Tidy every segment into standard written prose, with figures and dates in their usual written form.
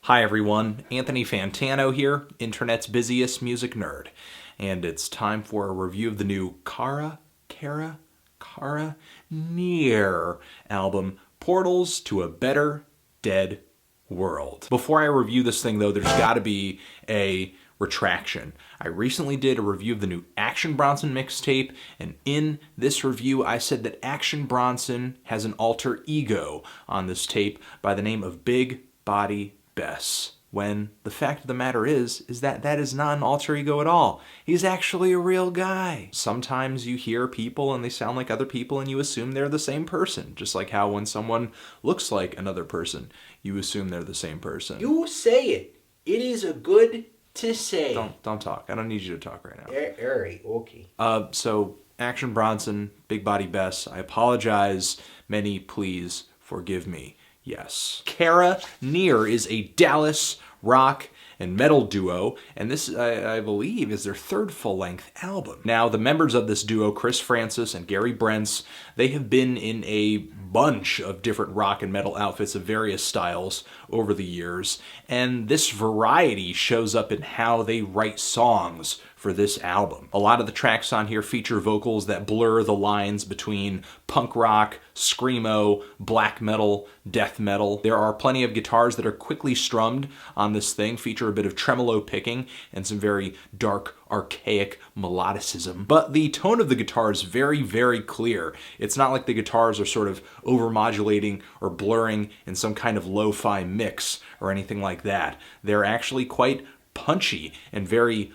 Hi everyone, Anthony Fantano here, internet's busiest music nerd. And it's time for a review of the new Cara Neir album, Portals to a Better Dead World. Before I review this thing though, there's gotta be a retraction. I recently did a review of the new Action Bronson mixtape, and in this review I said that Action Bronson has an alter ego on this tape by the name of Big Body Bess, when the fact of the matter is that that is not an alter ego at all. He's actually a real guy. Sometimes you hear people and they sound like other people and you assume they're the same person, just like how when someone looks like another person, you assume they're the same person. You say it. It is a good to say. Don't talk. I don't need you to talk right now. All right, okay. So Action Bronson, Big Body Bess, I apologize. Many please forgive me. Yes. Cara Neir is a Dallas rock and metal duo, and this, I believe, is their third full-length album. Now, the members of this duo, Chris Francis and Gary Brentz, they have been in a bunch of different rock and metal outfits of various styles over the years, and this variety shows up in how they write songs for this album. A lot of the tracks on here feature vocals that blur the lines between punk rock, screamo, black metal, death metal. There are plenty of guitars that are quickly strummed on this thing, feature a bit of tremolo picking and some very dark, archaic melodicism. But the tone of the guitar is very, very clear. It's not like the guitars are sort of overmodulating or blurring in some kind of lo-fi mix or anything like that. They're actually quite punchy and very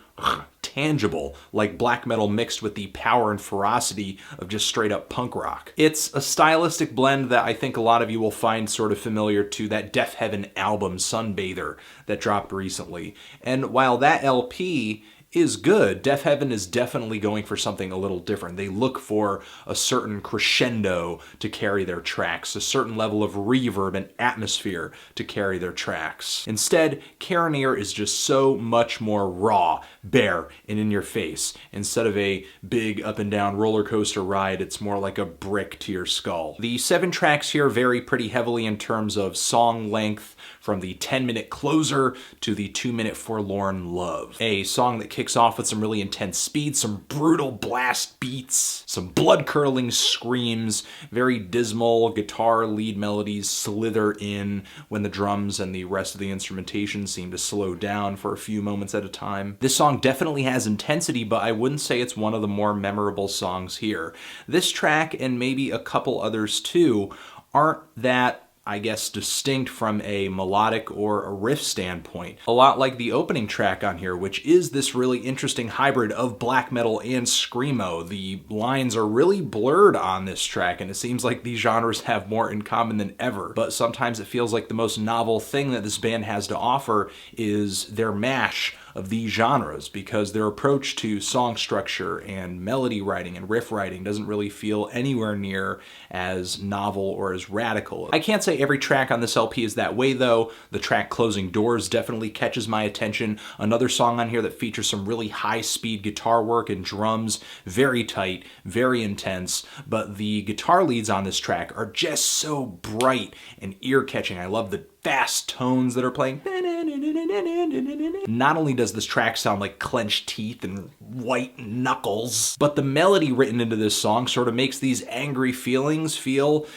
tangible, like black metal mixed with the power and ferocity of just straight up punk rock. It's a stylistic blend that I think a lot of you will find sort of familiar to that Death Heaven album, Sunbather, that dropped recently. And while that LP is good, Death Heaven is definitely going for something a little different. They look for a certain crescendo to carry their tracks, a certain level of reverb and atmosphere to carry their tracks. Instead, Cara Neir is just so much more raw, bare, and in your face. Instead of a big up and down roller coaster ride, it's more like a brick to your skull. The 7 tracks here vary pretty heavily in terms of song length, from the 10-minute closer to the 2-minute Forlorn Love. A song that kicks off with some really intense speed, some brutal blast beats, some blood-curdling screams, very dismal guitar lead melodies slither in when the drums and the rest of the instrumentation seem to slow down for a few moments at a time. This song definitely has intensity, but I wouldn't say it's one of the more memorable songs here. This track, and maybe a couple others too, aren't that, I guess, distinct from a melodic or a riff standpoint. A lot like the opening track on here, which is this really interesting hybrid of black metal and screamo. The lines are really blurred on this track, and it seems like these genres have more in common than ever. But sometimes it feels like the most novel thing that this band has to offer is their mash of these genres, because their approach to song structure and melody writing and riff writing doesn't really feel anywhere near as novel or as radical. I can't say every track on this LP is that way though. The track Closing Doors definitely catches my attention. Another song on here that features some really high-speed guitar work and drums, very tight, very intense, but the guitar leads on this track are just so bright and ear-catching. I love the fast tones that are playing. Not only does this track sound like clenched teeth and white knuckles, but the melody written into this song sort of makes these angry feelings feel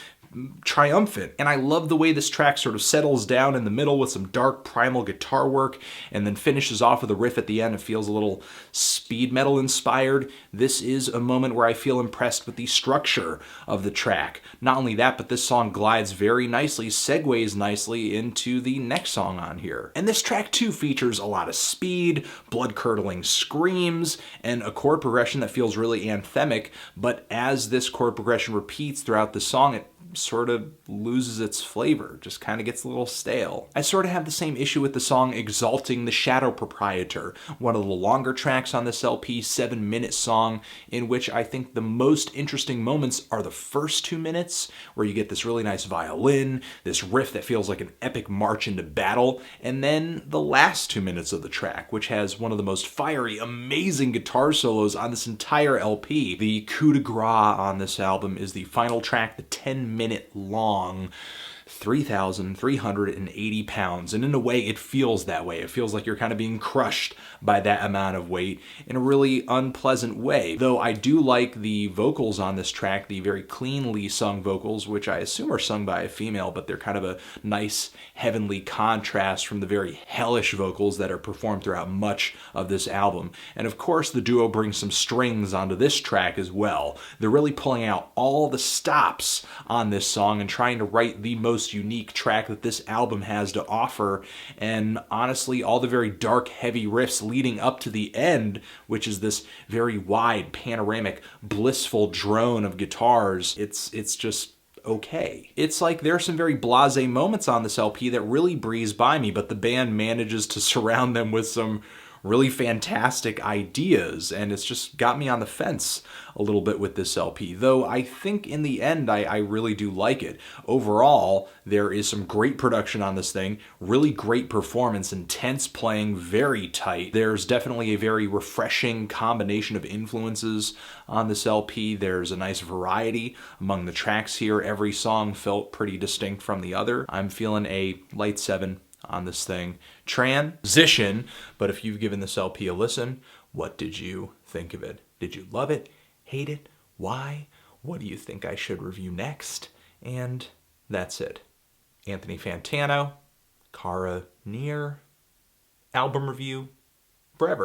triumphant. And I love the way this track sort of settles down in the middle with some dark primal guitar work and then finishes off with a riff at the end. It feels a little speed metal inspired. This is a moment where I feel impressed with the structure of the track. Not only that, but this song glides very nicely, segues nicely into the next song on here. And this track too features a lot of speed, blood-curdling screams, and a chord progression that feels really anthemic, but as this chord progression repeats throughout the song, it sort of loses its flavor, just kind of gets a little stale. I sort of have the same issue with the song Exalting the Shadow Proprietor, one of the longer tracks on this LP, 7-minute song, in which I think the most interesting moments are the first 2 minutes, where you get this really nice violin, this riff that feels like an epic march into battle, and then the last 2 minutes of the track, which has one of the most fiery, amazing guitar solos on this entire LP. The coup de grace on this album is the final track, the 10-minute long 3,380 pounds. And in a way, it feels that way. It feels like you're kind of being crushed by that amount of weight in a really unpleasant way. Though I do like the vocals on this track, the very cleanly sung vocals, which I assume are sung by a female, but they're kind of a nice heavenly contrast from the very hellish vocals that are performed throughout much of this album. And of course, the duo brings some strings onto this track as well. They're really pulling out all the stops on this song and trying to write the most unique track that this album has to offer. And honestly, all the very dark, heavy riffs leading up to the end, which is this very wide, panoramic, blissful drone of guitars, it's just okay. It's like there are some very blasé moments on this LP that really breeze by me, but the band manages to surround them with some really fantastic ideas, and it's just got me on the fence a little bit with this LP, though I think in the end I really do like it. Overall, there is some great production on this thing, really great performance, intense playing, very tight. There's definitely a very refreshing combination of influences on this LP. There's a nice variety among the tracks here. Every song felt pretty distinct from the other. I'm feeling a light 7 on this thing. Transition, but if you've given this LP a listen, what did you think of it? Did you love it? Hate it? Why? What do you think I should review next? And that's it. Anthony Fantano, Cara Neir, album review, forever.